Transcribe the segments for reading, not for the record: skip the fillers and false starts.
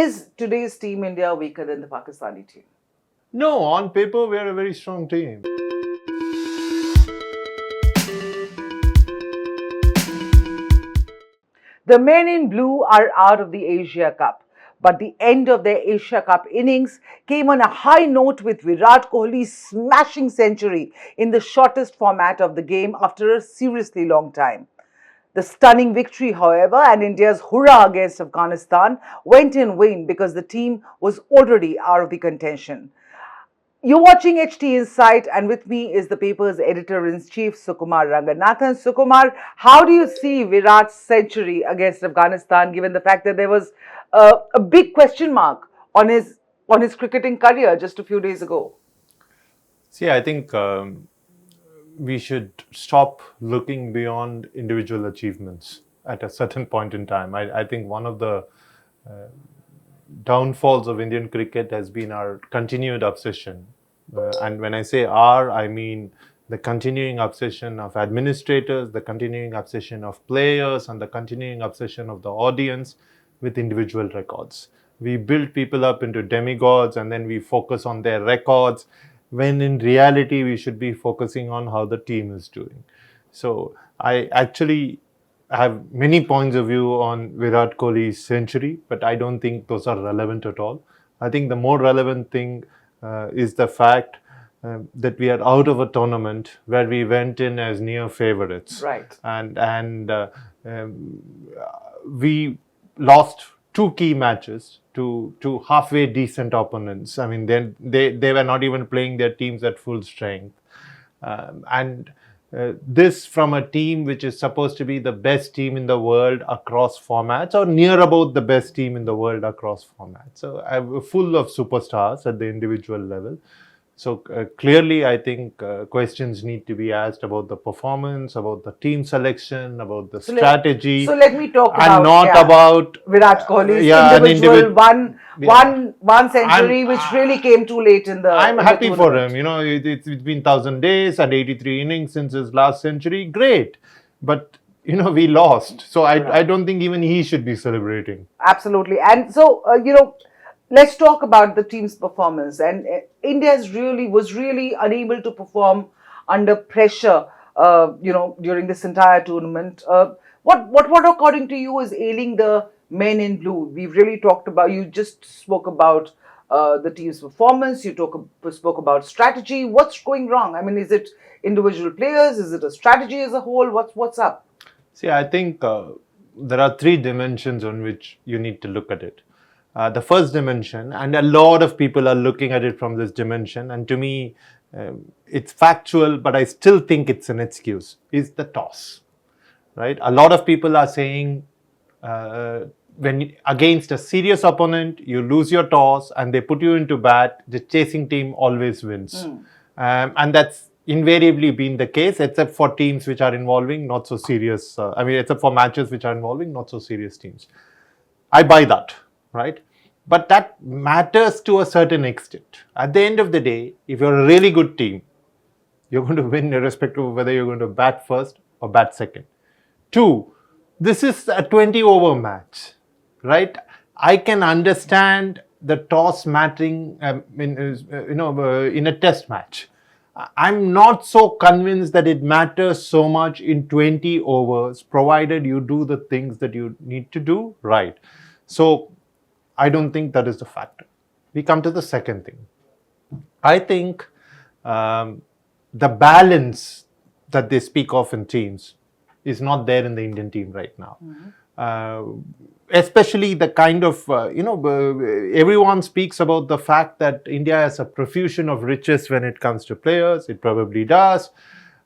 Is today's Team India weaker than the Pakistani team? No, on paper, we are a very strong team. The men in blue are out of the Asia Cup, but the end of their Asia Cup innings came on a high note with Virat Kohli's smashing century in the shortest format of the game after a seriously long time. The stunning victory, however, and India's hurrah against Afghanistan went in vain because the team was already out of the contention. You're watching HT Insight, and with me is the paper's editor-in-chief, Sukumar Ranganathan. Sukumar, how do you see Virat's century against Afghanistan, given the fact that there was a big question mark on his cricketing career just a few days ago? See, I think we should stop looking beyond individual achievements at a certain point in time. I think one of the downfalls of Indian cricket has been our continued obsession. And when I say our, I mean the continuing obsession of administrators, the continuing obsession of players, and the continuing obsession of the audience with individual records. We build people up into demigods and then we focus on their records, when in reality we should be focusing on how the team is doing. So I actually have many points of view on Virat Kohli's century, but I don't think those are relevant at all. I think the more relevant thing is the fact that we are out of a tournament where we went in as near favorites. Right. And we lost two key matches to halfway decent opponents. I mean, they were not even playing their teams at full strength. This from a team which is supposed to be the best team in the world across formats, or near about the best team in the world across formats. So I'm full of superstars at the individual level. So clearly, I think questions need to be asked about the performance, about the team selection, about the strategy. So let me talk about, and not about Virat Kohli's individual one century, which really came too late in the. I'm happy for him. You know, it's been 1,000 days and 83 innings since his last century. Great, but you know, we lost. So I don't think even he should be celebrating. Absolutely, and so let's talk about the team's performance. And India was really unable to perform under pressure, during this entire tournament. What according to you is ailing the men in blue? We've really talked about, you just spoke about the team's performance, you spoke about strategy. What's going wrong? I mean, is it individual players? Is it a strategy as a whole? What's up? See, I think there are three dimensions on which you need to look at it. The first dimension, and a lot of people are looking at it from this dimension, and to me, it's factual, but I still think it's an excuse, is the toss, right? A lot of people are saying when against a serious opponent, you lose your toss and they put you into bat, the chasing team always wins. And that's invariably been the case, except for teams which are involving not so serious, except for matches which are involving not so serious teams. I buy that, right? But that matters to a certain extent. At the end of the day, if you're a really good team, you're going to win irrespective of whether you're going to bat first or bat second. Two, this is a 20-over match, right? I can understand the toss mattering in a test match. I'm not so convinced that it matters so much in 20 overs, provided you do the things that you need to do right. So I don't think that is the factor. We come to the second thing. I think the balance that they speak of in teams is not there in the Indian team right now. Especially the kind of, everyone speaks about the fact that India has a profusion of riches when it comes to players. It probably does.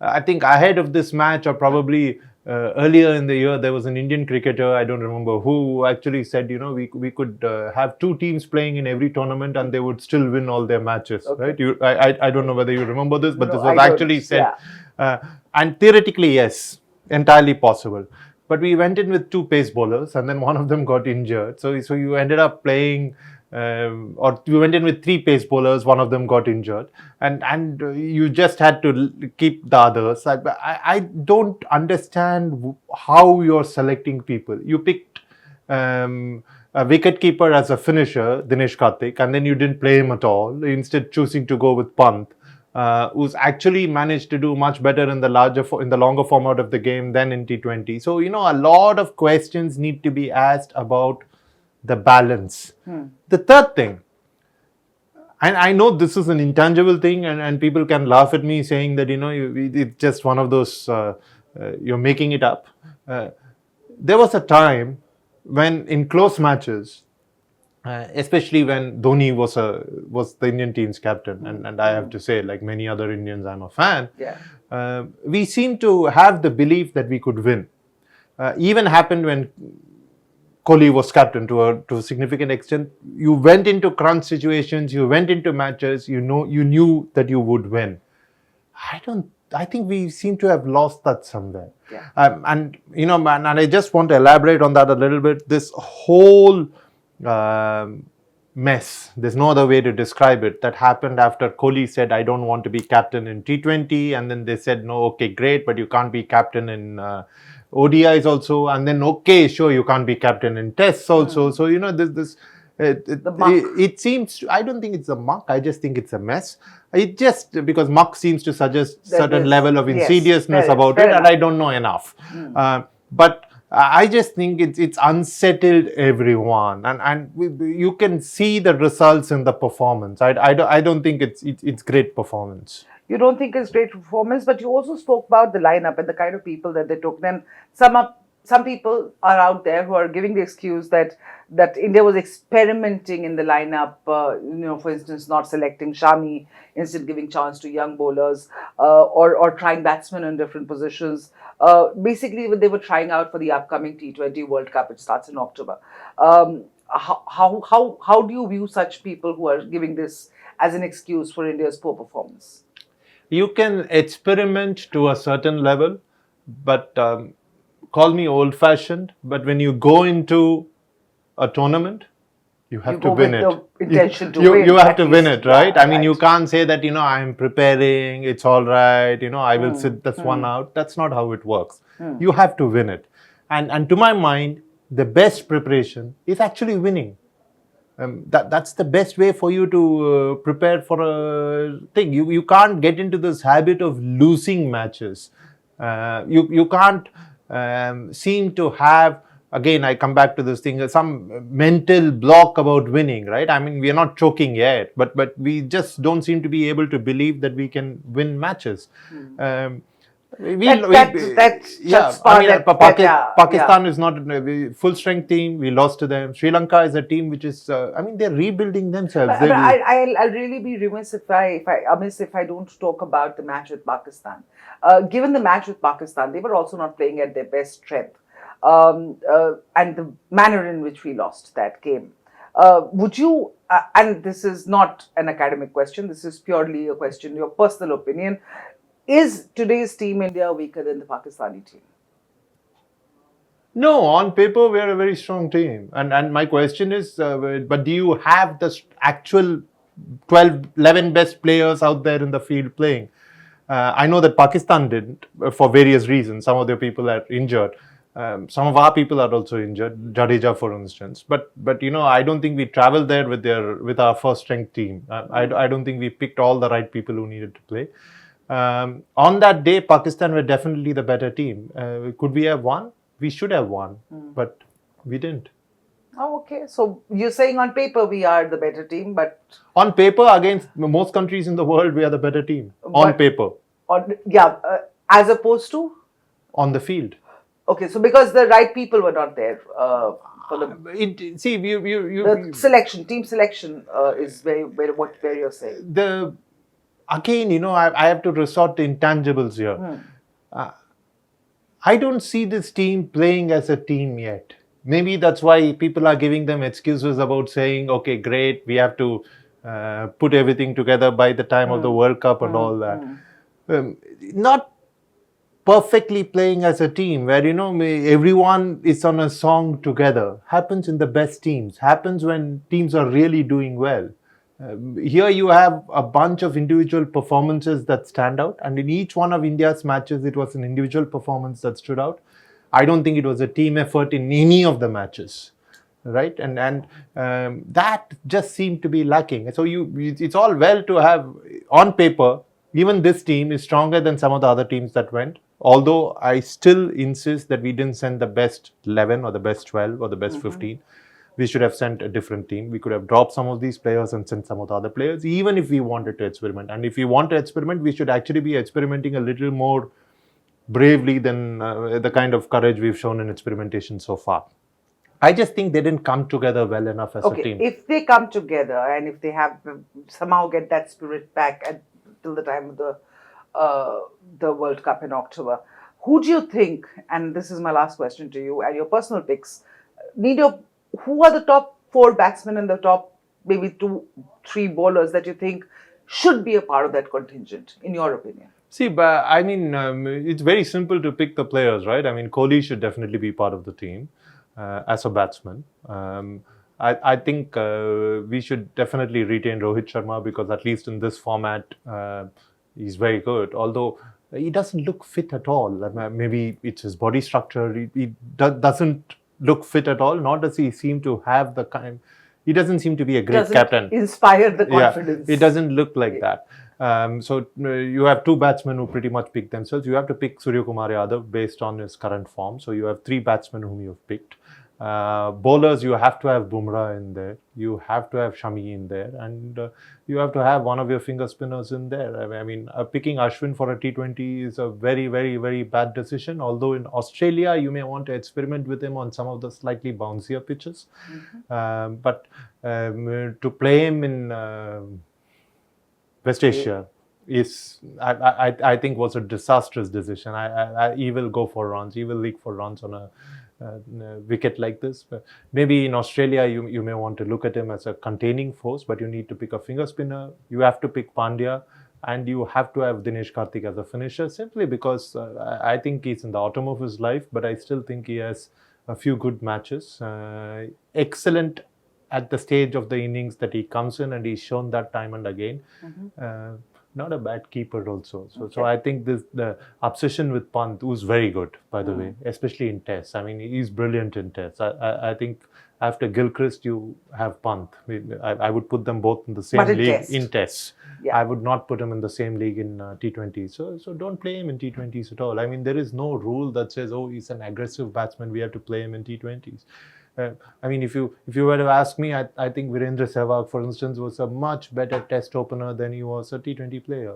I think ahead of this match, or probably earlier in the year, there was an Indian cricketer, I don't remember who, actually said, we could have two teams playing in every tournament and they would still win all their matches, right? I don't know whether you remember this, but this was actually said. Yeah. And theoretically, yes, entirely possible. But we went in with two pace bowlers and then one of them got injured. So you ended up playing, or you went in with three pace bowlers, one of them got injured. And you just had to keep the others. I don't understand how you're selecting people. You picked a wicketkeeper as a finisher, Dinesh Karthik, and then you didn't play him at all, instead choosing to go with Pant, who's actually managed to do much better in the longer format of the game than in T20. So, a lot of questions need to be asked about the balance. The third thing, and I know this is an intangible thing, and people can laugh at me saying that, it's just one of those, you're making it up. There was a time when in close matches, especially when Dhoni was the Indian team's captain, and I have to say, like many other Indians, I'm a fan. Yeah. We seemed to have the belief that we could win. Even happened when Kohli was captain to a significant extent. You went into crunch situations, you went into matches, you knew that you would win. I think we seem to have lost that somewhere. Yeah. And I just want to elaborate on that a little bit. This whole mess, there's no other way to describe it, that happened after Kohli said, I don't want to be captain in T20, and then they said, no, okay, great, but you can't be captain in ODIs also, and then okay, sure, you can't be captain in tests also. So it seems, I don't think it's a muck, I just think it's a mess. It just, because muck seems to suggest certain level of insidiousness about it, and I don't know enough. But I just think it's unsettled everyone, and you can see the results in the performance. I don't think it's great performance. You don't think it's great performance, but you also spoke about the lineup and the kind of people that they took. Then some people are out there who are giving the excuse that India was experimenting in the lineup. For instance, not selecting Shami, instead giving chance to young bowlers, or trying batsmen in different positions. Basically, they were trying out for the upcoming T20 World Cup, which starts in October. How do you view such people who are giving this as an excuse for India's poor performance? You can experiment to a certain level, but call me old-fashioned, but when you go into a tournament, you have to win it. Intention to win. You have to win it, right? Yeah, I mean, you can't say that, I'm preparing, it's all right, I will sit this one out. That's not how it works. You have to win it. And to my mind, the best preparation is actually winning. That's the best way for you to prepare for a thing. You can't get into this habit of losing matches. You can't seem to have, again, I come back to this thing, some mental block about winning, right? I mean, we are not choking yet, but we just don't seem to be able to believe that we can win matches. Pakistan is not a full strength team. We lost to them. Sri Lanka is a team which is, they're rebuilding themselves. I'll really be remiss if I don't talk about the match with Pakistan. Given the match with Pakistan, they were also not playing at their best strength, and the manner in which we lost that game. Would you? And this is not an academic question. This is purely a question, your personal opinion. Is today's team India weaker than the Pakistani team? No, on paper we are a very strong team. And my question is, but do you have the actual 11 best players out there in the field playing? I know that Pakistan didn't, for various reasons. Some of their people are injured. Some of our people are also injured, Jadeja for instance. But I don't think we traveled there with our first strength team. I don't think we picked all the right people who needed to play. On that day, Pakistan were definitely the better team. Could we have won? We should have won, but we didn't. Oh, okay. So you're saying on paper we are the better team, but on paper against most countries in the world, we are the better team. On paper. As opposed to? On the field. Okay, so because the right people were not there for the team selection is where you're saying. Again, I have to resort to intangibles here. I don't see this team playing as a team yet. Maybe that's why people are giving them excuses about saying, okay, great, we have to put everything together by the time of the World Cup and all that. Not perfectly playing as a team where, everyone is on a song together. Happens in the best teams. Happens when teams are really doing well. Here you have a bunch of individual performances that stand out, and in each one of India's matches, it was an individual performance that stood out. I don't think it was a team effort in any of the matches. right? And that just seemed to be lacking. So it's all well to have on paper. Even this team is stronger than some of the other teams that went. Although I still insist that we didn't send the best 11 or the best 12 or the best 15. We should have sent a different team. We could have dropped some of these players and sent some of the other players, even if we wanted to experiment. And if we want to experiment, we should actually be experimenting a little more bravely than the kind of courage we've shown in experimentation so far. I just think they didn't come together well enough as a team. If they come together and if they have somehow get that spirit back till the time of the World Cup in October, who do you think? And this is my last question to you and your personal picks. Who are the top 4 batsmen and the top maybe 2-3 bowlers that you think should be a part of that contingent, in your opinion? See, but I mean, it's very simple to pick the players, right? I mean, Kohli should definitely be part of the team as a batsman. I think we should definitely retain Rohit Sharma because at least in this format, he's very good. Although he doesn't look fit at all. Maybe it's his body structure. He doesn't look fit at all, nor does he seem to have the kind. He doesn't seem to be a great captain. Inspire the confidence. Yeah, it doesn't look like that. So you have 2 batsmen who pretty much pick themselves. You have to pick Sukumar Yadav based on his current form. So you have 3 batsmen whom you have picked. Bowlers, you have to have Bumrah in there. You have to have Shami in there, and you have to have one of your finger spinners in there. I mean, picking Ashwin for a T20 is a very, very, very bad decision. Although in Australia, you may want to experiment with him on some of the slightly bouncier pitches, but to play him in West Asia is, I think, was a disastrous decision. He will go for runs. He will leak for runs on a wicket like this. But maybe in Australia, you may want to look at him as a containing force, but you need to pick a finger spinner. You have to pick Pandya, and you have to have Dinesh Karthik as a finisher, simply because I think he's in the autumn of his life, but I still think he has a few good matches. Excellent at the stage of the innings that he comes in, and he's shown that time and again. Not a bad keeper also. So I think the obsession with Pant, who's very good, by the way, especially in tests. I mean, he's brilliant in tests. I think after Gilchrist, you have Pant. I would put them both in the same league in tests. Yeah. I would not put him in the same league in T20s. So don't play him in T20s at all. I mean, there is no rule that says, oh, he's an aggressive batsman, we have to play him in T20s. I mean, if you were to ask me, I think Virendra Sehwag, for instance, was a much better test opener than he was a T20 player.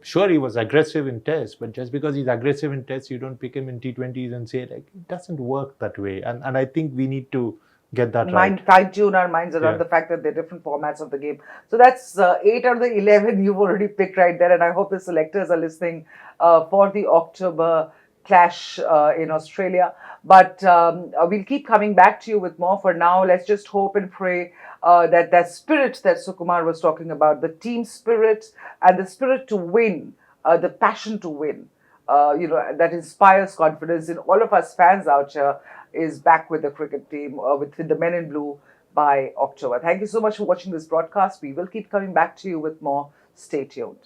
Sure, he was aggressive in tests, but just because he's aggressive in tests, you don't pick him in T20s and say, like, it doesn't work that way. And I think we need to get that right. Fine-tune our minds around the fact that there are different formats of the game. So that's 8 out of the 11 you've already picked right there. And I hope the selectors are listening for the October clash in Australia. But we'll keep coming back to you with more. For now, let's just hope and pray that spirit that Sukumar was talking about, the team spirit and the spirit to win, the passion to win, that inspires confidence in all of us fans out here, is back with the cricket team, with the men in blue by October. Thank you so much for watching this broadcast. We will keep coming back to you with more. Stay tuned.